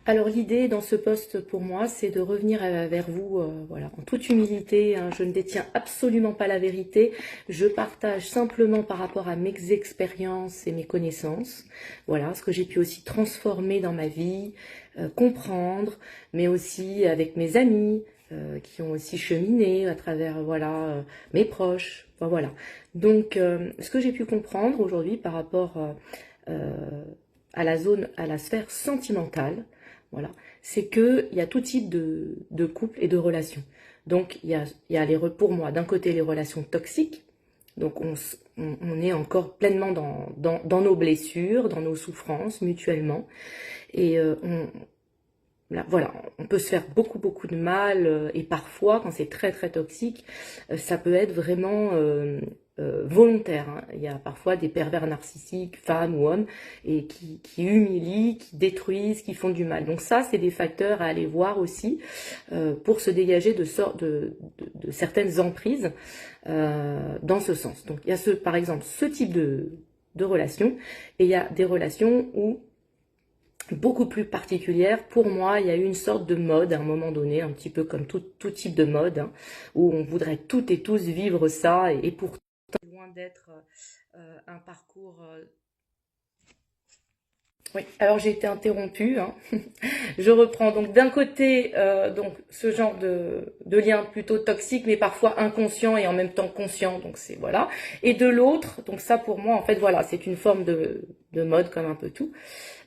Alors l'idée dans ce poste pour moi, c'est de revenir vers vous, voilà, en toute humilité, hein. Je ne détiens absolument pas la vérité. Je partage simplement par rapport à mes expériences et mes connaissances. Voilà, ce que j'ai pu aussi transformer dans ma vie, comprendre, mais aussi avec mes amis qui ont aussi cheminé à travers voilà mes proches. Enfin, voilà. Donc ce que j'ai pu comprendre aujourd'hui par rapport à à la sphère sentimentale. Voilà, c'est que il y a tout type de couple et de relations. Donc il y a pour moi d'un côté les relations toxiques. Donc on est encore pleinement dans nos blessures, dans nos souffrances mutuellement. Et là, voilà, on peut se faire beaucoup de mal et parfois, quand c'est très toxique, ça peut être vraiment volontaire, hein. Il y a parfois des pervers narcissiques, femmes ou hommes, et qui humilient, qui détruisent, qui font du mal. Donc ça, c'est des facteurs à aller voir aussi pour se dégager de certaines emprises dans ce sens. Donc il y a par exemple ce type de relations, et il y a des relations où beaucoup plus particulière. Pour moi, il y a eu une sorte de mode à un moment donné, un petit peu comme tout type de mode, hein, où on voudrait toutes et tous vivre ça, et pourtant, loin d'être un parcours... Oui, alors j'ai été interrompue, hein. Je reprends donc d'un côté donc ce genre de lien plutôt toxique mais parfois inconscient et en même temps conscient, donc c'est voilà, et de l'autre, donc ça pour moi en fait voilà, c'est une forme de mode comme un peu tout,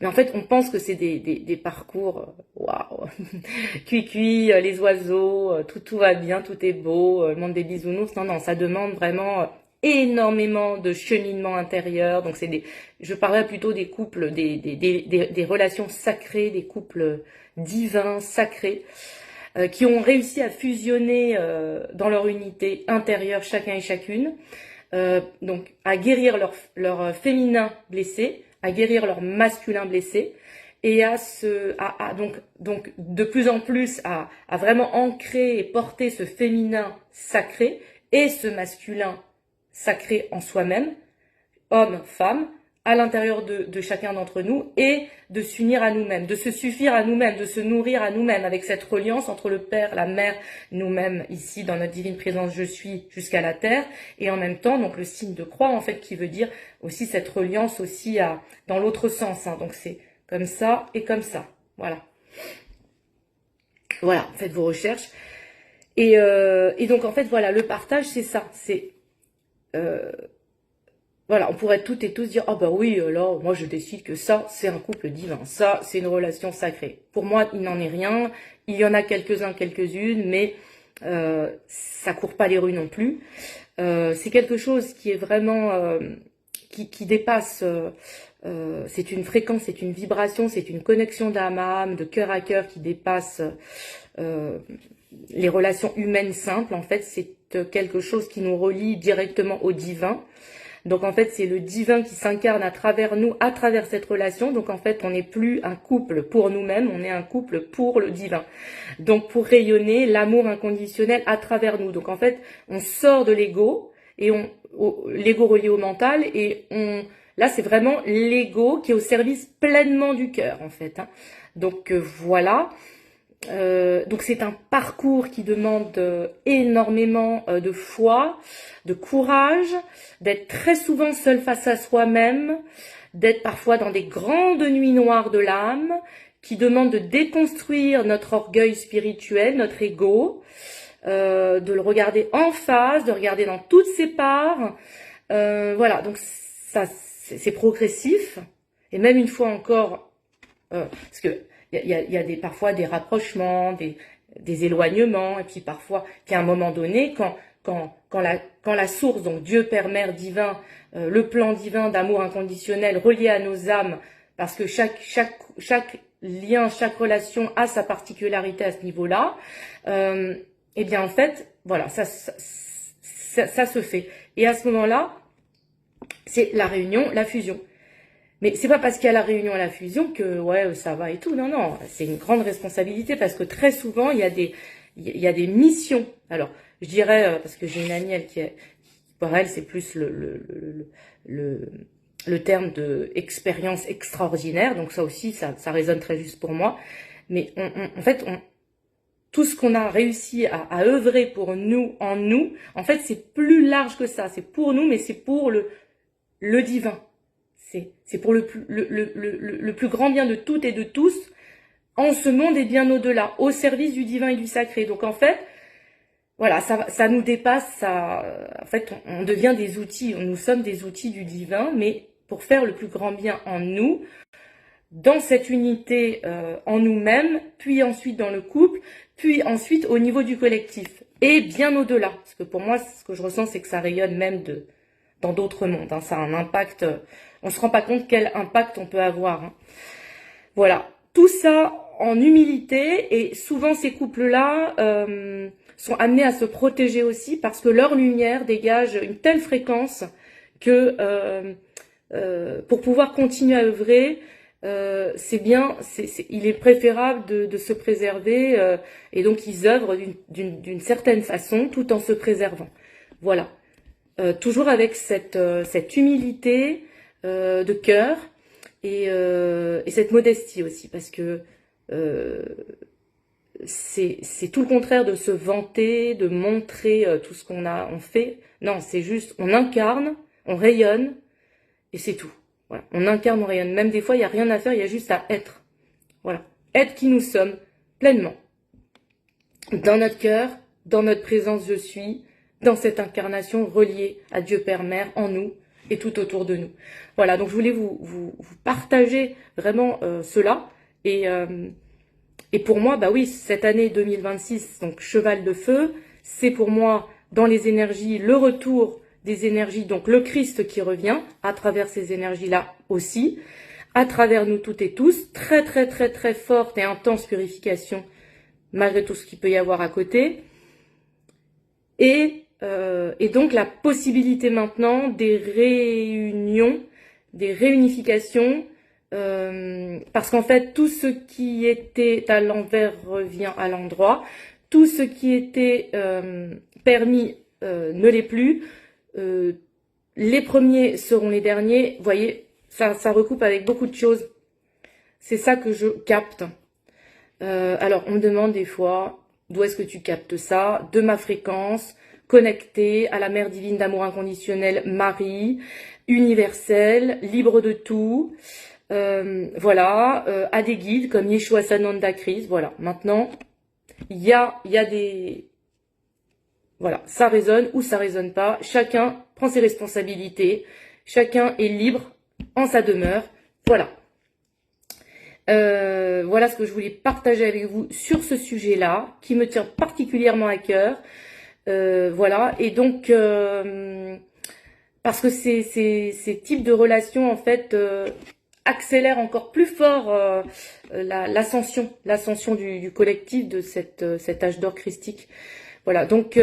mais en fait on pense que c'est des parcours waouh, cuit les oiseaux, tout va bien, tout est beau, le monde des bisounours. Non, ça demande vraiment énormément de cheminement intérieur. Donc je parlerais plutôt des couples, des relations sacrées, des couples divins, sacrés, qui ont réussi à fusionner dans leur unité intérieure chacun et chacune, donc à guérir leur féminin blessé, à guérir leur masculin blessé, et donc de plus en plus à vraiment ancrer et porter ce féminin sacré et ce masculin sacré en soi-même, homme, femme, à l'intérieur de chacun d'entre nous, et de s'unir à nous-mêmes, de se suffire à nous-mêmes, de se nourrir à nous-mêmes, avec cette reliance entre le Père, la Mère, nous-mêmes, ici, dans notre divine présence, je suis, jusqu'à la terre, et en même temps, donc le signe de croix, en fait, qui veut dire aussi cette reliance aussi dans l'autre sens, hein. Donc c'est comme ça et comme ça, voilà. Voilà, faites vos recherches. Et donc, en fait, voilà, le partage, c'est ça, c'est... voilà, on pourrait toutes et tous dire, ah bah oui, là, moi je décide que ça, c'est un couple divin, ça, c'est une relation sacrée. Pour moi, il n'en est rien, il y en a quelques-uns, quelques-unes, mais ça court pas les rues non plus. C'est quelque chose qui est vraiment, qui dépasse, c'est une fréquence, c'est une vibration, c'est une connexion d'âme à âme, de cœur à cœur qui dépasse les relations humaines simples. En fait, c'est quelque chose qui nous relie directement au divin. Donc en fait, c'est le divin qui s'incarne à travers nous, à travers cette relation. Donc en fait, on n'est plus un couple pour nous-mêmes, on est un couple pour le divin. Donc pour rayonner l'amour inconditionnel à travers nous. Donc en fait, on sort de l'ego, et l'ego relié au mental, et là c'est vraiment l'ego qui est au service pleinement du cœur en fait, hein. Donc voilà. Donc c'est un parcours qui demande énormément de foi, de courage, d'être très souvent seul face à soi-même, d'être parfois dans des grandes nuits noires de l'âme, qui demande de déconstruire notre orgueil spirituel, notre ego, de le regarder en face, de regarder dans toutes ses parts. Voilà, donc ça c'est progressif, et même une fois encore, parce que il y a parfois des rapprochements, des éloignements, et puis parfois, qu'à un moment donné, quand la source, donc Dieu, Père, Mère, divin, le plan divin d'amour inconditionnel relié à nos âmes, parce que chaque lien, chaque relation a sa particularité à ce niveau-là, et bien en fait, voilà, ça se fait. Et à ce moment-là, c'est la réunion, la fusion. Mais c'est pas parce qu'il y a la réunion et la fusion que ouais ça va et tout. Non, c'est une grande responsabilité, parce que très souvent il y a des missions. Alors je dirais parce que j'ai une amie pour elle c'est plus le terme de expérience extraordinaire, donc ça aussi, ça résonne très juste pour moi. Mais en fait, tout ce qu'on a réussi à œuvrer pour nous, en fait, c'est plus large que ça. C'est pour nous, mais c'est pour le divin. C'est pour le plus grand bien de toutes et de tous, en ce monde et bien au-delà, au service du divin et du sacré. Donc en fait, voilà, ça nous dépasse, en fait, on devient des outils, nous sommes des outils du divin, mais pour faire le plus grand bien en nous, dans cette unité en nous-mêmes, puis ensuite dans le couple, puis ensuite au niveau du collectif, et bien au-delà. Parce que pour moi, ce que je ressens, c'est que ça rayonne même dans d'autres mondes. Hein. Ça a un impact, on se rend pas compte quel impact on peut avoir. Hein. Voilà, tout ça en humilité, et souvent ces couples-là sont amenés à se protéger aussi parce que leur lumière dégage une telle fréquence que pour pouvoir continuer à œuvrer, c'est bien, il est préférable de se préserver et donc ils œuvrent d'une certaine façon tout en se préservant. Voilà, toujours avec cette humilité de cœur et cette modestie aussi, parce que c'est tout le contraire de se vanter, de montrer tout ce on fait. Non, c'est juste, on incarne, on rayonne, et c'est tout. Voilà. On incarne, on rayonne. Même des fois, il n'y a rien à faire, il y a juste à être. Voilà. Être qui nous sommes, pleinement. Dans notre cœur, dans notre présence je suis, dans cette incarnation reliée à Dieu Père Mère, en nous, et tout autour de nous. Voilà, donc je voulais vous partager vraiment cela. Et pour moi, bah oui, cette année 2026, donc cheval de feu, c'est pour moi, dans les énergies, le retour des énergies, donc le Christ qui revient, à travers ces énergies-là aussi, à travers nous toutes et tous, très très très très forte et intense purification, malgré tout ce qu'il peut y avoir à côté. Et donc la possibilité maintenant des réunions, des réunifications, parce qu'en fait tout ce qui était à l'envers revient à l'endroit, tout ce qui était permis ne l'est plus, les premiers seront les derniers. Vous voyez, ça recoupe avec beaucoup de choses. C'est ça que je capte. Alors on me demande des fois, d'où est-ce que tu captes ça? De ma fréquence, connectée à la mère divine d'amour inconditionnel, Marie, universelle, libre de tout. Voilà, à des guides comme Yeshua Sananda Christ. Voilà, maintenant, il y a des... Voilà, ça résonne ou ça résonne pas. Chacun prend ses responsabilités. Chacun est libre en sa demeure. Voilà. Voilà ce que je voulais partager avec vous sur ce sujet-là, qui me tient particulièrement à cœur. Voilà, et donc, parce que ces types de relations, en fait, accélèrent encore plus fort l'ascension du collectif de cet âge d'or christique. Voilà, donc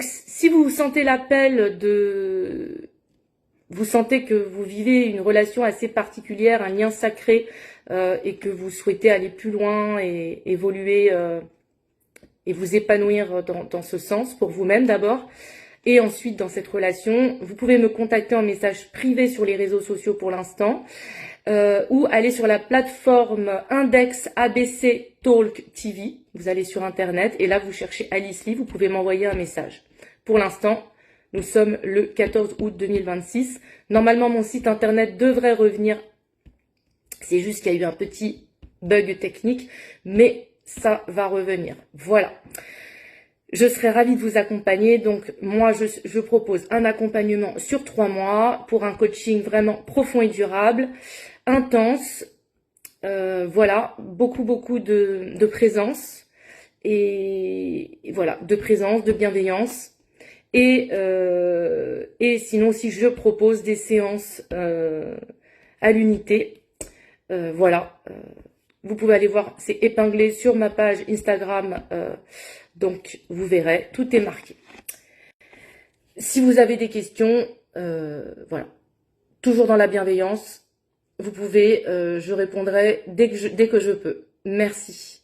si vous sentez l'appel vous sentez que vous vivez une relation assez particulière, un lien sacré, et que vous souhaitez aller plus loin et évoluer et vous épanouir dans ce sens, pour vous-même d'abord, et ensuite dans cette relation, vous pouvez me contacter en message privé sur les réseaux sociaux pour l'instant, ou aller sur la plateforme Index ABC Talk TV. Vous allez sur Internet et là, vous cherchez Alice Lee, vous pouvez m'envoyer un message. Pour l'instant, nous sommes le 14 août 2026. Normalement, mon site Internet devrait revenir. C'est juste qu'il y a eu un petit bug technique, mais ça va revenir. Voilà. Je serais ravie de vous accompagner. Donc, moi, je propose un accompagnement sur 3 mois pour un coaching vraiment profond et durable, intense. Voilà, beaucoup de présence. Et voilà, de présence, de bienveillance. Et sinon aussi, je propose des séances à l'unité. Voilà. Vous pouvez aller voir, c'est épinglé sur ma page Instagram. Donc, vous verrez, tout est marqué. Si vous avez des questions, voilà, toujours dans la bienveillance, vous pouvez, je répondrai dès que je peux. Merci.